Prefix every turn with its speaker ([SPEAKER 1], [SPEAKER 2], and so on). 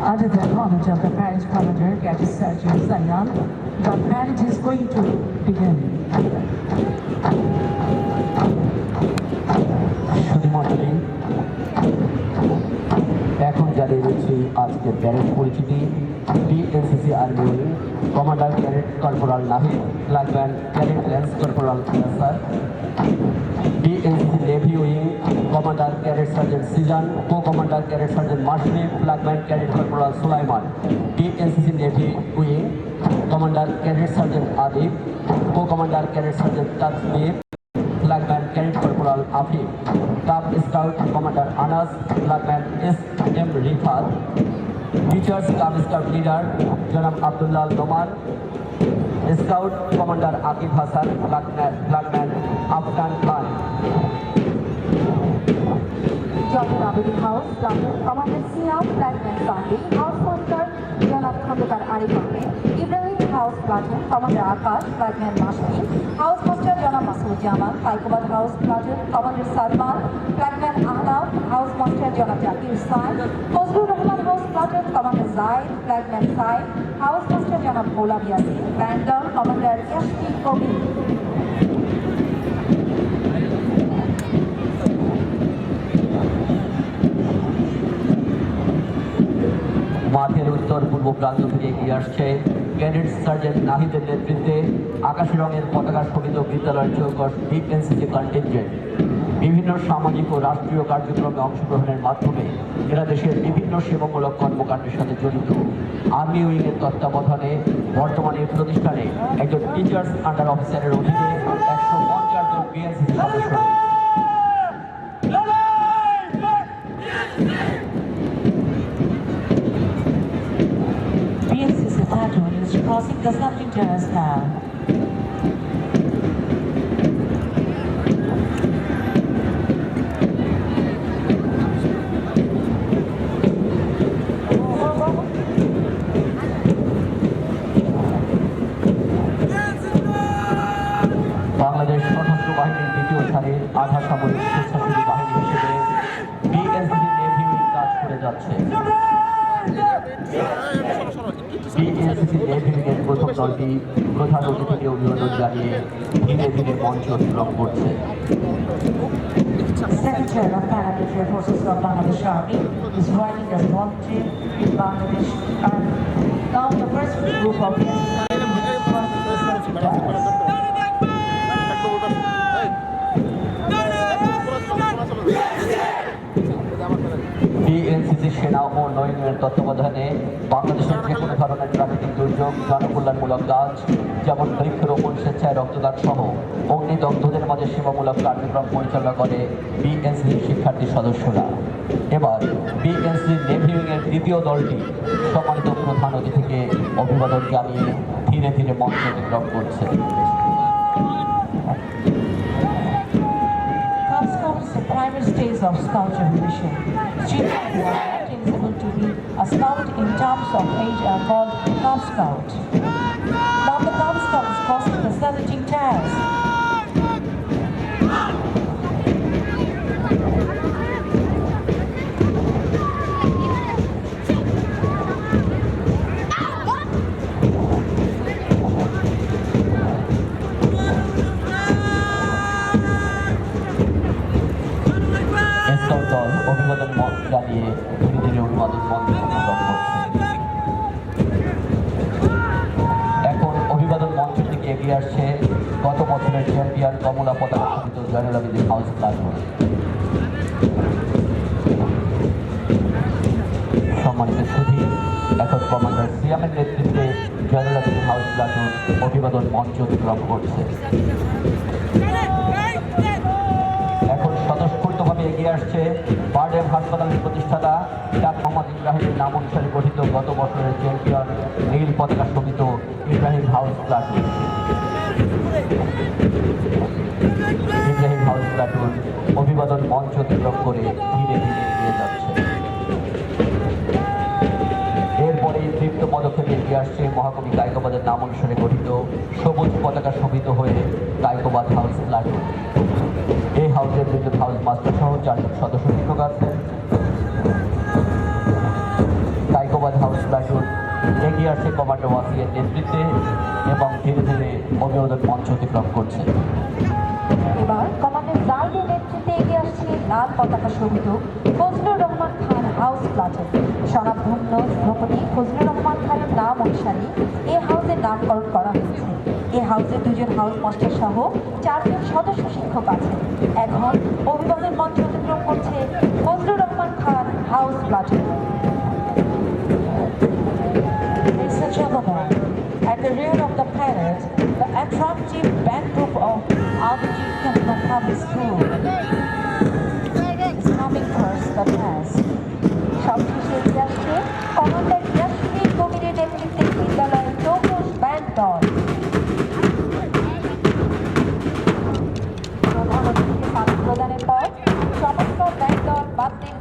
[SPEAKER 1] Under the knowledge of the Paris Commander, Gadget Sergeant Zayan, the parade is going to begin.
[SPEAKER 2] শুধুমাত্রই এখন জানিয়ে দিচ্ছি আজকের parade পরিচিতি। DNCC army commander cadet corporal Nahid, flagman cadet lance corporal Yasar, DNCC navy wing commander cadet sergeant Sijan, co commander cadet sergeant Masrif, flagman cadet corporal Sulaiman, DNCC navy wing commander cadet sergeant Adib, co commander cadet sergeant Tasnif, flagman cadet corporal Afif, cub scout commander Anas, flagman S M. Rifat, teachers cub scout leader জনাব Abdullah Noman, scout commander Akib Hasan, flagman Afgan Khan.
[SPEAKER 3] Jordan Abedi House, Commander Siam, Flightman Sandi, House Master Janab Khandekar Arif Ahmed, Ibrahim House Platoon, Commander Akash, Flightman Mashmi, House Master Janab Masood Jamal, Kaikobad House Platoon, Commander Salman, Flightman Ahnaf, House Master Janab Jakir Sain, Fazlur Rahman House Platoon, Commander Zaid, Flightman Said, House Master Janab Ghulam Yasin, Bandar, Commander S.T. Kobi.
[SPEAKER 2] মাঠের উত্তর পূর্ব প্রান্ত থেকে এগিয়ে আসছে cadet sergeant নাহিদের নেতৃত্বে আকাশি রঙের পতাকা শোভিত বিদ্যালয়ের চৌকস ডিএনসিসি কন্টিনজেন্ট। বিভিন্ন সামাজিক ও রাষ্ট্রীয় কার্যক্রমে অংশগ্রহণের মাধ্যমে এরা দেশের বিভিন্ন সেবামূলক কর্মকাণ্ডের সাথে জড়িত। আর্মি উইংয়ের তত্ত্বাবধানে বর্তমানে এই প্রতিষ্ঠানে একজন টিচার্স আন্ডার অফিসারের অধীনে 150 জন বিএনসিসি সদস্য।
[SPEAKER 1] BNCC platoon is crossing the subject terrace now.
[SPEAKER 2] Bangladesh সশস্ত্র বাহিনীর দ্বিতীয় সারির আধা সামরিক স্বেচ্ছাসেবী বাহিনী হিসেবে ডিএনসিসি নেভি কাজ করে যাচ্ছে। ডিএনসিসি নেভি উইংয়ের প্রথম দলটি প্রধান অতিথিকে অভিবাদন জানিয়ে ধীরে ধীরে মঞ্চ অতিক্রম করছে।
[SPEAKER 1] Secretary of Paramilitary Forces of Bangladesh Army is riding as volunteer in Bangladesh Army. Now the first group of
[SPEAKER 2] DNCC সেনা ও নৌবাহিনীর তত্ত্বাবধানে বাংলাদেশের যে কোনো ধরনের প্রাকৃতিক দুর্যোগ, জনকল্যাণমূলক কাজ যেমন বৃক্ষরোপণ, স্বেচ্ছায় রক্তদান সহ অগ্নিদগ্ধদের মাঝে সেবামূলক কার্যক্রম পরিচালনা করে ডিএনসিসির শিক্ষার্থী সদস্যরা। এবার ডিএনসিসির নেভি উইংয়ের দ্বিতীয় দলটি সম্মানিত প্রধান অতিথিকে অভিবাদন জানিয়ে ধীরে ধীরে মঞ্চ অতিক্রম করছে।
[SPEAKER 1] primary stage of scout evolution. Children who are not eligible to be a scout in terms of age are called Cub Scout. Now the Cub Scout is crossing the saluting terrace.
[SPEAKER 2] অভিবাদন মঞ্চ জানিয়ে ধীরে ধীরে অভিবাদন মঞ্চ অতিক্রম করছে। এখন অভিবাদন মঞ্চ থেকে এগিয়ে আসছে গত বছরের চ্যাম্পিয়ন কমলা পতাকা শোভিত জয়নুল আবেদিন হাউস প্লাটুন। সম্মানিত সুধী, এখন কমান্ডার সিয়ামের নেতৃত্বে জয়নুলাবেদিন হাউস প্লাটুন অভিবাদন মঞ্চ অতিক্রম করছে। এখন স্বতঃস্ফূর্তভাবে এগিয়ে আসছে বারডেম হাসপাতালের প্রতিষ্ঠাতা ডাক্তার মোহাম্মদ ইব্রাহিমের নাম অনুসারে গঠিত গত বছরের চ্যাম্পিয়ন নীল পতাকা শোভিত Ibrahim house platoon. Ibrahim house platoon অভিবাদন মঞ্চ অতিক্রম করে ধীরে ধীরে এগিয়ে যাচ্ছে। এরপরে তৃপ্ত পদক্ষেপে এগিয়ে আসছে মহাকবি কায়কোবাদের নাম অনুসারে গঠিত সবুজ পতাকা শোভিত হয়ে কায়কোবাদ হাউস প্লাটুন। এই হাউসের বিদ্যুৎ হাউস মাস্টার সহ 4 জন সদস্য শিক্ষক আছেন। কায়কোবাদ হাউস প্লাটুন এগিয়ে আসছে কমান্ডার ওয়াসিয়ের নেতৃত্বে এবং ধীরে ধীরে অভিবাদন মঞ্চ অতিক্রম করছে।
[SPEAKER 3] এবার কমান্ডার জাহিদের নেতৃত্বে এগিয়ে আসছে লাল পতাকা শোভিত ফজলুর রহমান খান হাউস প্লাটুন। স্বনামধন্য স্থপতি ফজলুর রহমান খানের নাম অনুসারে এই হাউসের নামকরণ করা হয়েছে। এই হাউসে 2 জন হাউস মাস্টার সহ 4 জন সদস্য শিক্ষক আছেন। এখন অভিবাদন মঞ্চ অতিক্রম করছে Fazlur Rahman Khan house platoon.
[SPEAKER 1] Ladies and gentlemen, at the rear of the parade, the attractive band group of RBG Cantonal Public School is coming towards the dance.
[SPEAKER 3] সবশেষে এগিয়ে আসছে কমান্ডার ইয়াসমিন কবিরের নেতৃত্বে বিদ্যালয়ের চৌকস ব্যান্ড দল। প্রধান অতিথিকে পানি প্রদানের পর সমস্ত ব্যান্ড দল বাদ্যের